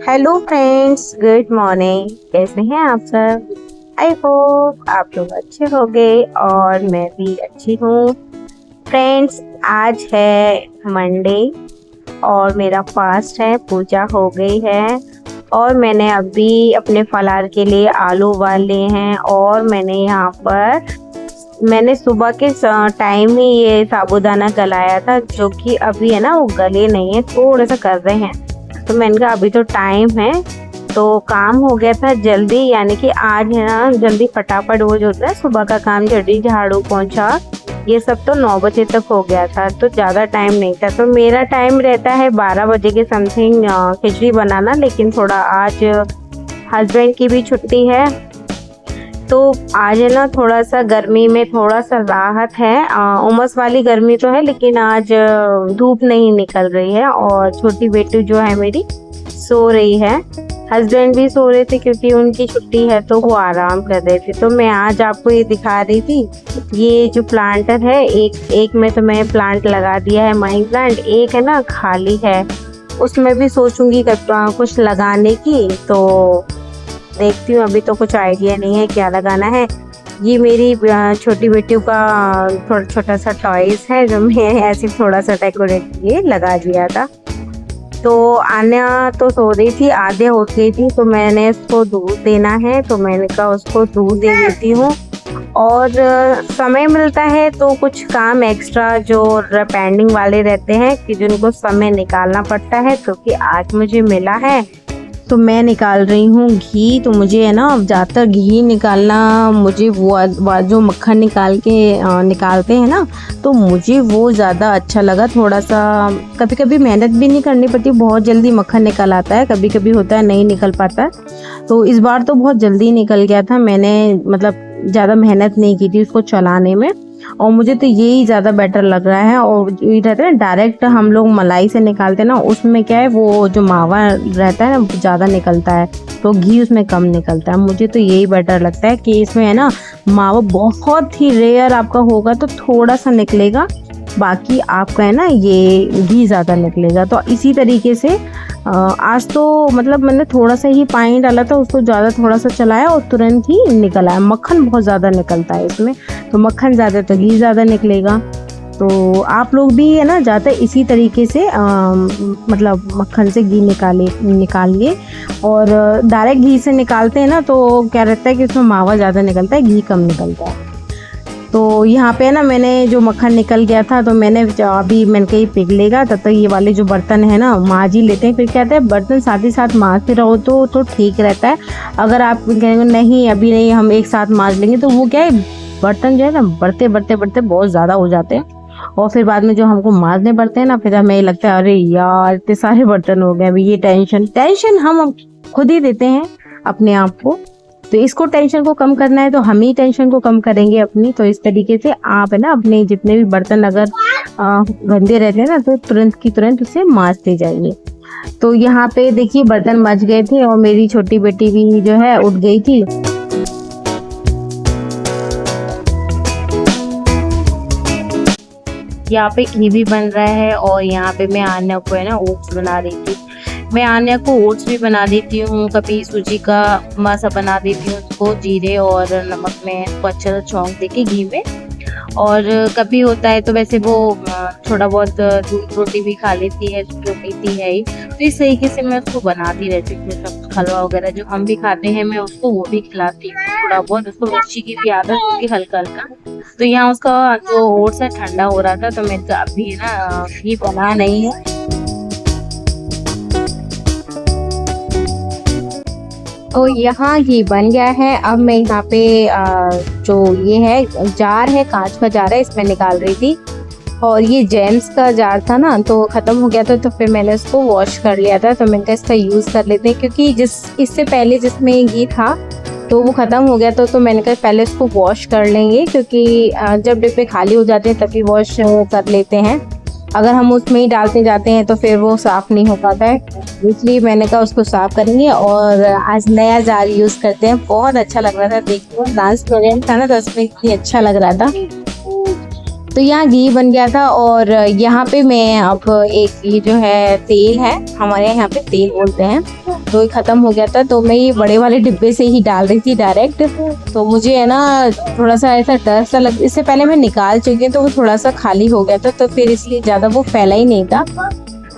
Hello friends, good morning. कैसे हैं आप सब? आई होप आप लोग अच्छे होंगे और मैं भी अच्छी हूँ। फ्रेंड्स, आज है मंडे और मेरा फास्ट है, पूजा हो गई है और मैंने अभी अपने फलार के लिए आलू उबाल लिए हैं और मैंने सुबह के टाइम ही ये साबूदाना गलाया था, जो कि अभी है ना वो गले नहीं है, थोड़ा सा कर रहे हैं। तो मैंने कहा अभी तो टाइम है, तो काम हो गया था जल्दी, यानी कि आज है ना जल्दी फटाफट वो जो होता है सुबह का काम, जल्दी झाड़ू पोंछा ये सब तो 9 बजे तक हो गया था, तो ज़्यादा टाइम नहीं था। तो मेरा टाइम रहता है 12 बजे के समथिंग खिचड़ी बनाना, लेकिन थोड़ा आज हस्बैंड की भी छुट्टी है, तो आज है ना थोड़ा सा गर्मी में थोड़ा सा राहत है। उमस वाली गर्मी तो है, लेकिन आज धूप नहीं निकल रही है और छोटी बेटी जो है मेरी सो रही है। हस्बैंड भी सो रहे थे क्योंकि उनकी छुट्टी है, तो वो आराम कर रहे थे। तो मैं आज आपको ये दिखा रही थी, ये जो प्लांटर है, एक में तो मैं प्लांट लगा दिया है मनी प्लांट, एक है ना खाली है, उसमें भी सोचूंगी कुछ लगाने की, तो देखती हूँ। अभी तो कुछ आइडिया नहीं है क्या लगाना है। ये मेरी छोटी बेटी का थोड़ा छोटा सा टॉयज है, जो मैं ऐसे थोड़ा सा डेकोरेट किए लगा दिया था। तो आना तो सो रही थी, आधे हो गई थी, तो मैंने उसको दूध देना है, तो मैंने कहा उसको दूध दे देती हूँ। और समय मिलता है तो कुछ काम एक्स्ट्रा जो पेंडिंग वाले रहते हैं कि जिनको समय निकालना पड़ता है, क्योंकि आज मुझे मिला है तो मैं निकाल रही हूँ घी। तो मुझे है ना ज़्यादातर घी निकालना, मुझे वो जो मक्खन निकालते हैं ना, तो मुझे वो ज़्यादा अच्छा लगा। थोड़ा सा कभी कभी मेहनत भी नहीं करनी पड़ती, बहुत जल्दी मक्खन निकल आता है, कभी कभी होता है नहीं निकल पाता। तो इस बार तो बहुत जल्दी निकल गया था, मैंने मतलब ज़्यादा मेहनत नहीं की थी उसको चलाने में, और मुझे तो यही ज़्यादा बेटर लग रहा है। और ये रहता है ना डायरेक्ट हम लोग मलाई से निकालते हैं ना, उसमें क्या है वो जो मावा रहता है ना ज़्यादा निकलता है, तो घी उसमें कम निकलता है। मुझे तो यही बेटर लगता है कि इसमें है ना मावा बहुत ही रेयर आपका होगा तो थोड़ा सा निकलेगा, बाकी आपका है ना ये घी ज़्यादा निकलेगा। तो इसी तरीके से आज तो मतलब मैंने थोड़ा सा ही पानी डाला था, उसको ज़्यादा थोड़ा सा चलाया और तुरंत ही निकल आया। मक्खन बहुत ज़्यादा निकलता है इसमें, तो मक्खन ज़्यादा तो घी ज़्यादा निकलेगा। तो आप लोग भी है ना ज़्यादा इसी तरीके से मतलब मक्खन से घी निकालिए। और डायरेक्ट घी से निकालते हैं ना तो क्या रहता है कि उसमें मावा ज़्यादा निकलता है, घी कम निकलता है। तो यहाँ पे ना मैंने जो मक्खन निकल गया था, तो मैंने कहीं पिघलेगा तब तक ये वाले जो बर्तन है ना मांज ही लेते हैं। फिर कहते हैं बर्तन साथ ही साथ मांजते रहो तो ठीक रहता है। अगर आप कहेंगे नहीं अभी नहीं हम एक साथ मांज लेंगे, तो वो क्या है बर्तन जो है ना बढ़ते बहुत ज़्यादा हो जाते हैं, और फिर बाद में जो हमको मांजने पड़ते हैं ना, फिर हमें लगता है अरे यार इतने सारे बर्तन हो गए, अभी ये टेंशन हम खुद ही देते हैं अपने आप को। तो इसको टेंशन को कम करना है तो हम ही टेंशन को कम करेंगे अपनी। तो इस तरीके से आप है ना अपने जितने भी बर्तन अगर गंदे रहते हैं ना, तो तुरंत की तुरंत उसे मांजते जाइए। तो यहाँ पे देखिए बर्तन मच गए थे और मेरी छोटी बेटी भी जो है उठ गई थी। यहाँ पे घी भी बन रहा है और यहाँ पे मैं आन्या को है ना ओट्स बना रही थी। मैं आन्या को ओट्स भी बना देती हूँ, कभी सूजी का मासा बना देती हूँ, उसको जीरे और नमक में उसको अच्छा सा छौंक देके घी में। और कभी होता है तो वैसे वो थोड़ा बहुत दूध रोटी भी खा लेती है, जो पीती है ही। तो इस तरीके से मैं उसको बनाती रहती हूँ। सब हलवा वगैरह जो हम भी खाते हैं मैं उसको वो भी खिलाती हूँ, थोड़ा बहुत उसको मिर्ची की भी आदत होगी हल्का हल्का। तो यहाँ उसका जो ओट्स है ठंडा हो रहा था, तो मैं अभी ना घी बना नहीं है। तो यहाँ ये बन गया है। अब मैं यहाँ पे जो ये है जार है, कांच का जार है, इसमें निकाल रही थी। और ये जेम्स का जार था ना, तो ख़त्म हो गया था, तो फिर मैंने इसको वॉश कर लिया था। तो मैंने कहा इसका यूज़ कर लेते हैं, क्योंकि इससे पहले जिसमें घी था तो वो ख़त्म हो गया था। तो मैंने कहा पहले इसको वॉश कर लेंगे, क्योंकि जब डिब्बे खाली हो जाते हैं तभी वॉश कर लेते हैं। अगर हम उसमें ही डालते जाते हैं तो फिर वो साफ़ नहीं हो पाता है, इसलिए मैंने कहा उसको साफ़ करेंगे। और आज नया जार यूज़ करते हैं, बहुत अच्छा लग रहा था देखने में। डांस प्रोग्राम था ना तो उसमें इतनी अच्छा लग रहा था। तो यहाँ घी बन गया था। और यहाँ पे मैं अब एक ये जो है तेल है, हमारे यहाँ पे तेल बोलते हैं, तो ये ख़त्म हो गया था, तो मैं ये बड़े वाले डिब्बे से ही डाल रही थी डायरेक्ट। तो मुझे है ना थोड़ा सा ऐसा डर सा लग, इससे पहले मैं निकाल चुकी हूँ तो वो थोड़ा सा खाली हो गया था, तो फिर इसलिए ज़्यादा वो फैला ही नहीं था,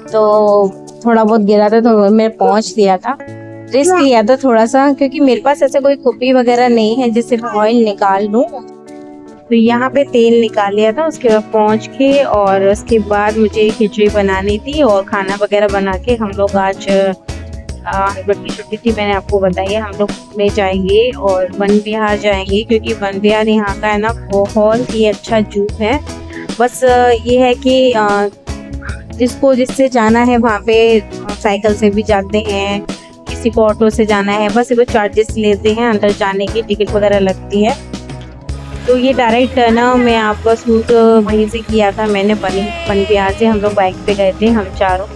तो थोड़ा बहुत गिरा था तो मैं पहुँच दिया था। रिस्क लिया था थोड़ा सा, क्योंकि मेरे पास ऐसा कोई खुपी वगैरह नहीं है जिससे मैं ऑयल निकाल लूँ। तो यहाँ पे तेल निकाल लिया था, उसके बाद पहुँच के, और उसके बाद मुझे खिचड़ी बनानी थी और खाना वगैरह बना के हम लोग आज हस्बैंड की छुट्टी थी, मैंने आपको बताई है, हम लोग घूमने जाएंगे और वन विहार जाएंगे, क्योंकि वन विहार यहाँ का है ना बहुत ही अच्छा जू है। बस ये है कि जिसको जिससे जाना है वहाँ पे साइकिल से भी जाते हैं, किसी को ऑटो से जाना है, बस वो चार्जेस लेते हैं, अंदर जाने की टिकट वगैरह लगती है। तो ये डायरेक्ट है ना, मैं आपका शूट वहीं से किया था मैंने, वन विहार से हम लोग बाइक पे गए थे हम चारों,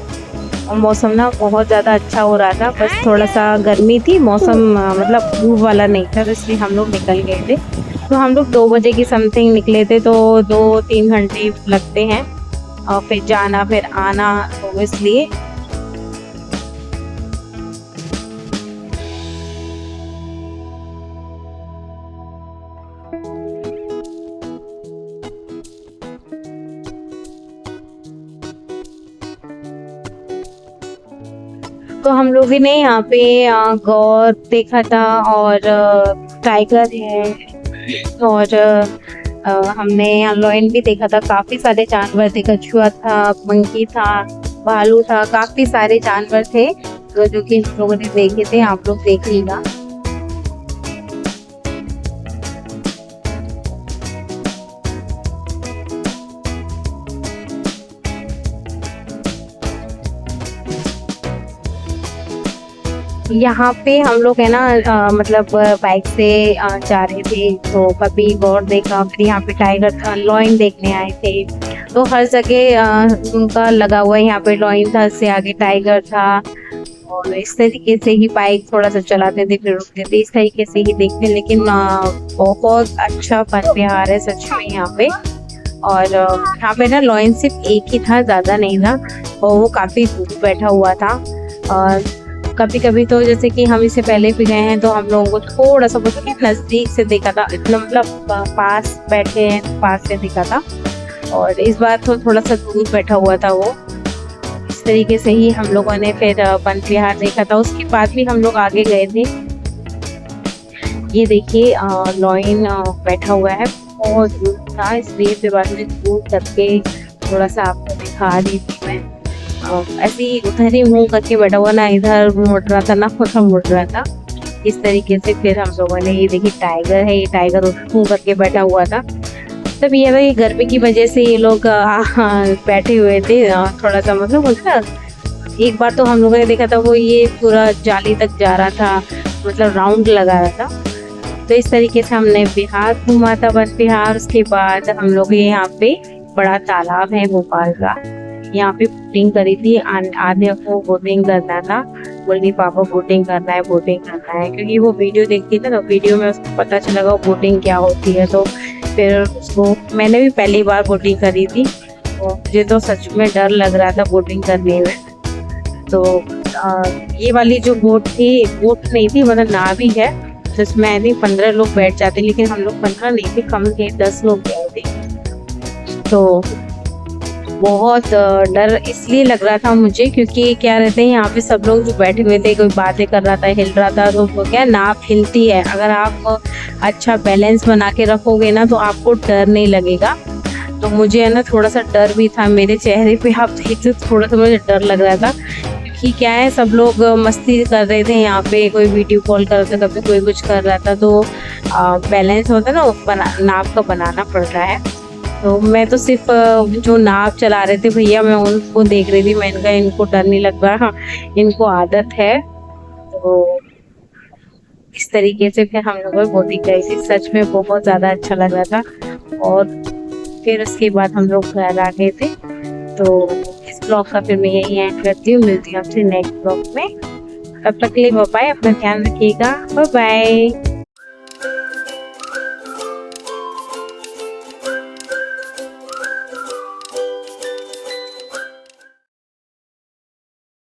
और मौसम ना बहुत ज़्यादा अच्छा हो रहा था, बस थोड़ा सा गर्मी थी, मौसम मतलब धूप वाला नहीं था, तो इसलिए हम लोग निकल गए थे। तो हम लोग 2 बजे की समथिंग निकले थे, तो 2-3 घंटे लगते हैं और फिर जाना फिर आना, तो इसलिए तो हम लोगों ने यहाँ पे गौर देखा था, और टाइगर है, और हमने लायन भी देखा था, काफ़ी सारे जानवर थे, कछुआ था, मंकी था, भालू था, काफ़ी सारे जानवर थे, तो जो कि हम लोगों ने देखे थे, आप लोग देख लीजिएगा। यहाँ पे हम लोग है ना मतलब बाइक से जा रहे थे, तो कभी गौर देखा, फिर यहाँ पे टाइगर लॉइन देखने आए थे, तो हर जगह उनका लगा हुआ है, यहाँ पे लॉइन था, इससे आगे टाइगर था, और इस तरीके से ही बाइक थोड़ा सा चलाते थे फिर रुकते थे, इस तरीके से ही देखते। लेकिन बहुत अच्छा वन विहार है सच में यहाँ पे। और यहाँ पे ना लॉइन सिर्फ एक ही था, ज़्यादा नहीं था, और वो काफ़ी दूर बैठा हुआ था। और कभी कभी तो जैसे कि हम इससे पहले भी गए हैं, तो हम लोगों को थोड़ा सा बोलते नज़दीक से देखा था, इतना मतलब पास बैठे हैं, पास से दिखा था, और इस बार तो थोड़ा सा दूर बैठा हुआ था वो। इस तरीके से ही हम लोगों ने फिर वन विहार देखा था। उसके बाद भी हम लोग आगे गए थे। ये देखिए लॉइन बैठा हुआ है, बहुत दूर था, इसलिए फिर बाद में दूर करके थोड़ा सा आपको दिखा रही थी मैं। ऐसे ही उधर ही मुँह करके बैठा हुआ, ना इधर मुड़ रहा था ना उधर मुड़ रहा था, इस तरीके से फिर हम लोगों ने, ये देखिए टाइगर है, ये टाइगर मुँह करके बैठा हुआ था। तब ये भाई गर्मी की वजह से ये लोग बैठे हुए थे, थोड़ा सा मतलब होता ना। एक बार तो हम लोगों ने देखा था वो ये पूरा जाली तक जा रहा था, मतलब राउंड लगा रहा था। तो इस तरीके से हमने बिहार घूमा था, वन विहार। उसके बाद हम लोग यहाँ पे बड़ा तालाब है भोपाल का, यहाँ पे बोटिंग करी थी। आधे को बोटिंग करना था, बोली पापा बोटिंग करना है, क्योंकि वो वीडियो देखती थी ना, वीडियो में उसको पता चला बोटिंग क्या होती है। तो फिर उसको, मैंने भी पहली बार बोटिंग करी थी, तो मुझे तो सच में डर लग रहा था बोटिंग करने में। तो ये वाली जो बोट थी, बोट नहीं थी मतलब नाव ही है, जिसमें आई थिंक 15 लोग बैठ जाते, लेकिन हम लोग 15 नहीं थे, कम थे, 10 लोग गए थे। तो बहुत डर इसलिए लग रहा था मुझे, क्योंकि क्या रहते हैं यहाँ पे सब लोग जो बैठे हुए थे, कोई बातें कर रहा था, हिल रहा था, तो वो क्या नाव हिलती है, अगर आप अच्छा बैलेंस बना के रखोगे ना तो आपको डर नहीं लगेगा। तो मुझे है ना थोड़ा सा डर भी था, मेरे चेहरे पे आप देखते थोड़ा सा मुझे डर लग रहा था, क्योंकि क्या है सब लोग मस्ती कर रहे थे यहाँ पे, कोई वीडियो कॉल कर रहा था, कभी कोई कुछ कर रहा था, तो बैलेंस होता है ना नाव का बनाना पड़ रहा है। तो मैं तो सिर्फ जो नाव चला रहे थे भैया, मैं उनको देख रही थी, मैंने कहा इनको डर नहीं लग रहा, इनको आदत है। तो इस तरीके से फिर हम लोग बोटिंग गई थी, सच में बहुत ज़्यादा अच्छा लग रहा था। और फिर उसके बाद हम लोग घर आ गए थे। तो इस ब्लॉग का फिर मैं यही एंड करती हूँ, मिलती हूँ आपसे नेक्स्ट ब्लॉग में। तब तक के लिए बाय बाय, अपना ध्यान रखिएगा, बाय बाय।